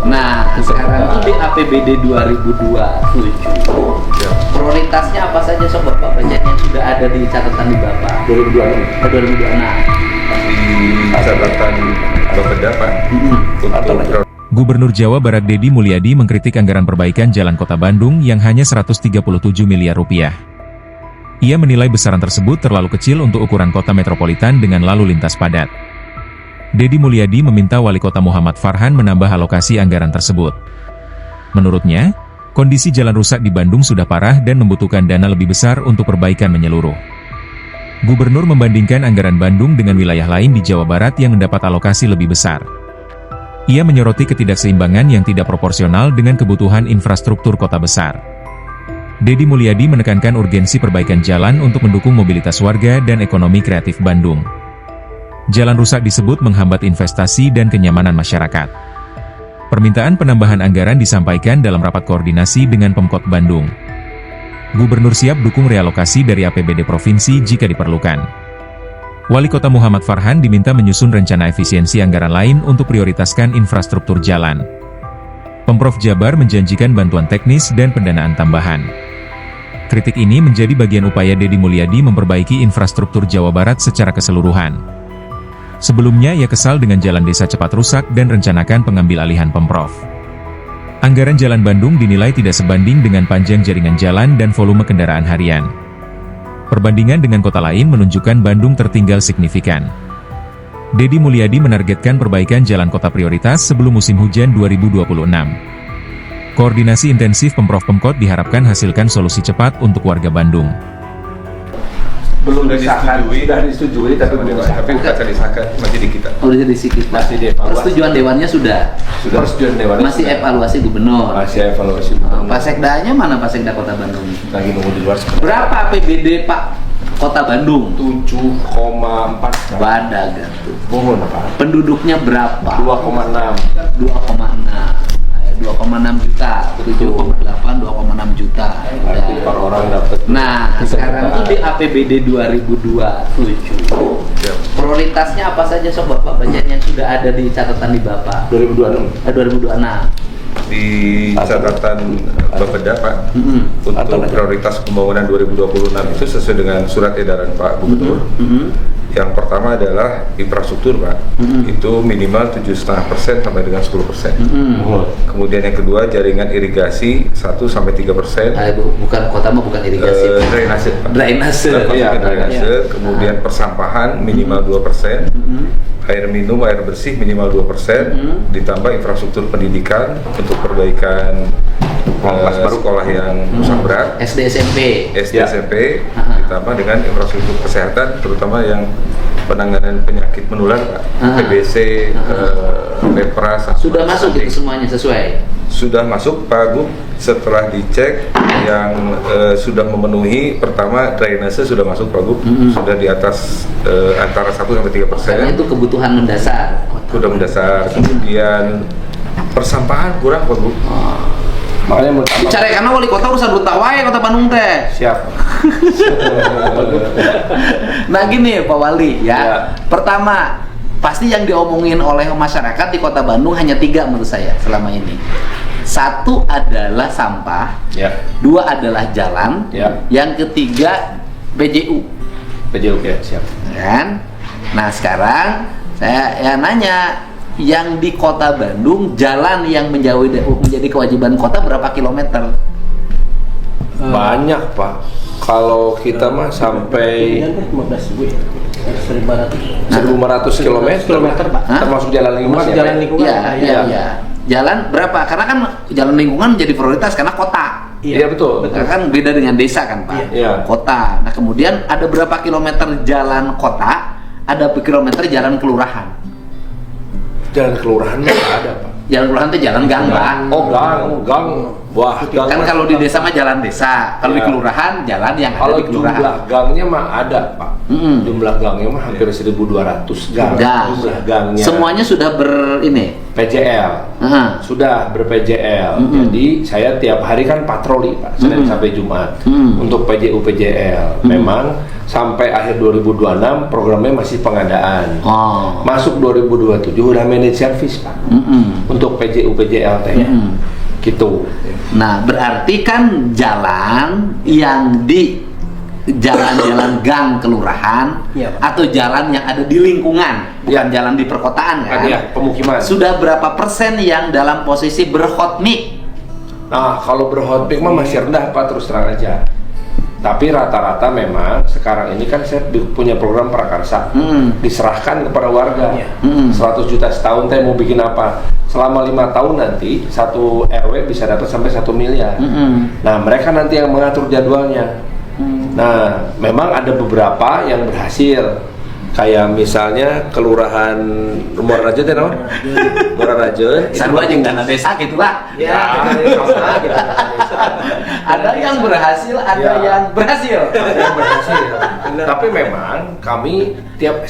Nah, sekarang itu di APBD 2027. Prioritasnya apa saja sob Bapak Presiden yang sudah ada di catatan di Bapak? 2026. Di catatan Bapeda Pak, untuk Gubernur Jawa Barat Deddy Mulyadi mengkritik anggaran perbaikan jalan kota Bandung yang hanya 137 miliar rupiah. Ia menilai besaran tersebut terlalu kecil untuk ukuran kota metropolitan dengan lalu lintas padat. Deddy Mulyadi meminta Wali Kota Muhammad Farhan menambah alokasi anggaran tersebut. Menurutnya, kondisi jalan rusak di Bandung sudah parah dan membutuhkan dana lebih besar untuk perbaikan menyeluruh. Gubernur membandingkan anggaran Bandung dengan wilayah lain di Jawa Barat yang mendapat alokasi lebih besar. Ia menyoroti ketidakseimbangan yang tidak proporsional dengan kebutuhan infrastruktur kota besar. Deddy Mulyadi menekankan urgensi perbaikan jalan untuk mendukung mobilitas warga dan ekonomi kreatif Bandung. Jalan rusak disebut menghambat investasi dan kenyamanan masyarakat. Permintaan penambahan anggaran disampaikan dalam rapat koordinasi dengan Pemkot Bandung. Gubernur siap dukung realokasi dari APBD provinsi jika diperlukan. Wali Kota Muhammad Farhan diminta menyusun rencana efisiensi anggaran lain untuk prioritaskan infrastruktur jalan. Pemprov Jabar menjanjikan bantuan teknis dan pendanaan tambahan. Kritik ini menjadi bagian upaya Deddy Mulyadi memperbaiki infrastruktur Jawa Barat secara keseluruhan. Sebelumnya ia kesal dengan jalan desa cepat rusak dan rencanakan pengambil alihan Pemprov. Anggaran jalan Bandung dinilai tidak sebanding dengan panjang jaringan jalan dan volume kendaraan harian. Perbandingan dengan kota lain menunjukkan Bandung tertinggal signifikan. Deddy Mulyadi menargetkan perbaikan jalan kota prioritas sebelum musim hujan 2026. Koordinasi intensif Pemprov Pemkot diharapkan hasilkan solusi cepat untuk warga Bandung. belum sudah disetujui tapi belum disahkan. Tapi bukan disahkan, masih di kita. Oh, di kita. Masih dievaluasi. Persetujuan dewannya sudah. Persetujuan dewannya Masih sudah. evaluasi gubernur. Masih evaluasi. Pak Sekdanya mana Pak Sekda Kota Bandung? Lagi nunggu di luar sebentar. Berapa APBD Pak Kota Bandung? 7,4. Badaga tuh. Mohon Pak. Penduduknya berapa? 2,6. 2,6 juta, 7,8, 2,6 juta. Berarti per orang dapat. Nah, sekarang itu di APBD 2027. Prioritasnya apa saja sob Bapak Presiden yang sudah ada di catatan di Bapak? 2026. 2026. Di catatan Bapeda Pak, untuk prioritas pembangunan 2026 itu sesuai dengan surat edaran Pak Gubernur. Yang pertama adalah infrastruktur Pak, itu minimal 7,5% sampai dengan 10%. Kemudian yang kedua jaringan irigasi 1-3%. Bukan kota mah bukan irigasi. Drainase Pak. Drainase. Drainase. Kemudian persampahan minimal 2%. Air minum, air bersih minimal 2%, ditambah infrastruktur pendidikan untuk perbaikan sekolah yang rusak berat, SD SMP, SMP, ditambah dengan infrastruktur kesehatan, terutama yang penanganan penyakit menular Pak, TBC, lepra. Sudah masuk itu semuanya sesuai? Sudah masuk Pak Gub, setelah dicek yang sudah memenuhi. Pertama drainase sudah masuk Pak Gub, sudah di atas antara 1-3%. Karena itu kebutuhan mendasar. Sudah mendasar. Kemudian persampahan kurang Pak Gub. Makanya mau tambah. Bicara karena wali kota urusan duta wae Kota Bandung teh. Siap. Nah gini Pak Wali ya. Pertama, pasti yang diomongin oleh masyarakat di Kota Bandung hanya 3 menurut saya selama ini. 1 adalah sampah, 2 adalah jalan, yang ketiga PJU. PJU ya, siap. Kan? Nah sekarang saya nanya, yang di Kota Bandung jalan yang menjadi kewajiban kota berapa kilometer? Banyak Pak. Kalau kita mah sampai 1.500 kilometer Pak. Termasuk jalan lingkungan. Jalan lingkungan. Iya. Jalan berapa? Karena kan jalan lingkungan menjadi prioritas karena kota. Iya betul. Kan beda dengan desa kan Pak. Iya. Kota. Nah kemudian ada berapa kilometer jalan kota? Ada kilometer jalan kelurahan. Jalan kelurahan nggak ada Pak. Jalan kelurahan itu jalan gang Pak. Oh gang Wah, Kan kalau di desa mah jalan desa, kalau di kelurahan jalan yang ada kalau di kelurahan. jumlah gangnya mah ada, Pak. Jumlah gangnya mah hampir 1.200 gang. Jumlah gangnya. Semuanya sudah PJL. Sudah ber-PJL. Jadi saya tiap hari kan patroli, Pak, Senin sampai Jumat untuk PJU PJL. Memang sampai akhir 2026 programnya masih pengadaan. Masuk 2027 udah manage service, Pak. Untuk PJU PJL teh. Gitu. Nah, berarti kan jalan yang di jalan-jalan gang kelurahan atau jalan yang ada di lingkungan, bukan jalan di perkotaan kan? Pemukiman. Sudah berapa persen yang dalam posisi berhotmik? Nah, kalau berhotmik mah masih rendah, Pak, terus terang aja. Tapi rata-rata memang sekarang ini kan saya punya program prakarsa, diserahkan kepada warga. 100 juta setahun teh mau bikin apa? Selama 5 tahun nanti satu RW bisa dapat sampai 1 miliar. Nah, mereka nanti yang mengatur jadwalnya. Nah, memang ada beberapa yang berhasil. Kayak misalnya kelurahan Muara Raja teh naon? Muara Raja. Sarua jeung dana desa gitulah. Ada yang berhasil, ada yang berhasil. Tapi memang kami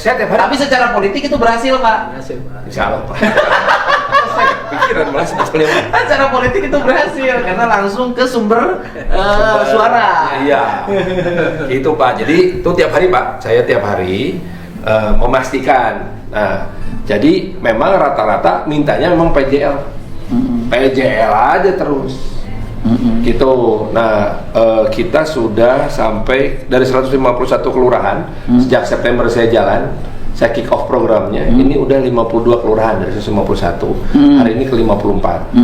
saya tiap hari. Tapi secara politik itu berhasil, Pak. Insya Allah, Pak. Pikiran malah Secara politik itu berhasil karena langsung ke sumber suara. Iya. Itu, Pak. Jadi itu tiap hari, Pak. Saya tiap hari memastikan. Nah, jadi memang rata-rata mintanya memang PJL. PJL aja terus. Gitu. Nah, kita sudah sampai dari 151 kelurahan sejak September saya jalan. Saya kick off programnya. Ini udah 52 kelurahan dari 151. Hari ini ke 54.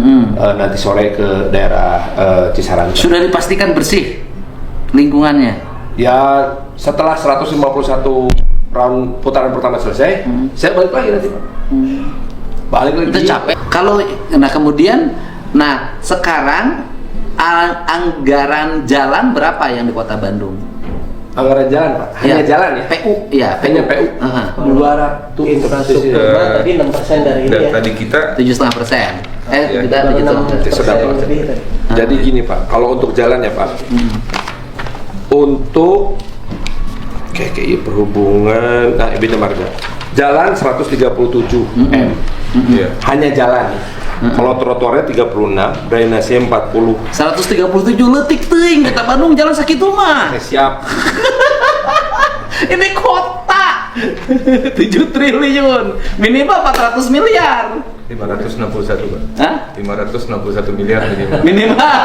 Nanti sore ke daerah Cisaranca. Sudah dipastikan bersih lingkungannya. Ya, setelah 151 round putaran pertama selesai, saya balik lagi nanti, Pak. Balik lagi. Itu capek. Kalau kemudian sekarang anggaran jalan berapa yang di Kota Bandung? Anggaran jalan, Pak. Hanya jalan ya? PU, ya. Hanya PU. 200 infrastruktur. Tadi 6% dari ini ya. Tadi kita 7,5%. Kita 7,5%. Jadi gini, Pak. Kalau untuk jalan ya, Pak. Untuk KKI perhubungan, Bina Marga. Jalan 137 M. Hanya jalan. Kalau trotoarnya 36, drainase 40. 137 letik teuing Kota Bandung jalan sakitu mah. Siap. Ini kota 7 triliun, minimal 400 miliar. 561, Pak. Hah? 561 miliar minimal. Minimal.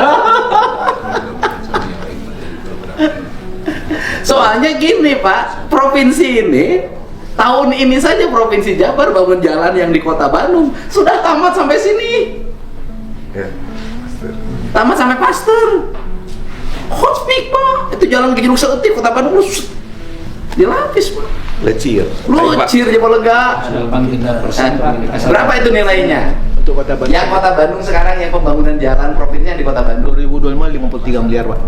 Soalnya gini, Pak, provinsi ini tahun ini saja Provinsi Jabar bangun jalan yang di Kota Bandung sudah tamat sampai sini. Ya. Tamat sampai Pasteur. Hotspik, Pak. Itu jalan ke Jeruk Seetik Kota Bandung lu dilapis, Pak. Lecir. Lucir aja lega. Berapa itu nilainya? Untuk Kota Bandung. Yang Kota Bandung sekarang yang pembangunan jalan provinsi yang di Kota Bandung 2025 53 miliar, Pak.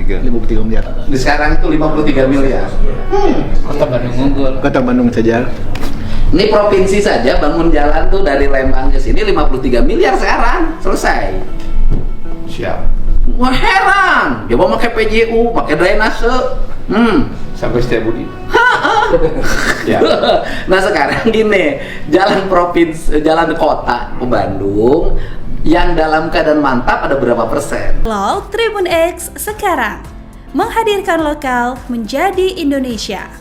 53 miliar. Di sekarang itu 53 miliar. Kota Bandung unggul. Kota Bandung saja. Ini provinsi saja bangun jalan tuh dari Lembang ke sini 53 miliar sekarang selesai. Siap. Wah, heran. Ya mau pakai PJU, pakai drainase. Sampai Setiabudi. Ya. Nah sekarang gini, jalan provinsi, jalan kota ke Bandung yang dalam keadaan mantap ada berapa persen? Tribun X sekarang menghadirkan lokal menjadi Indonesia.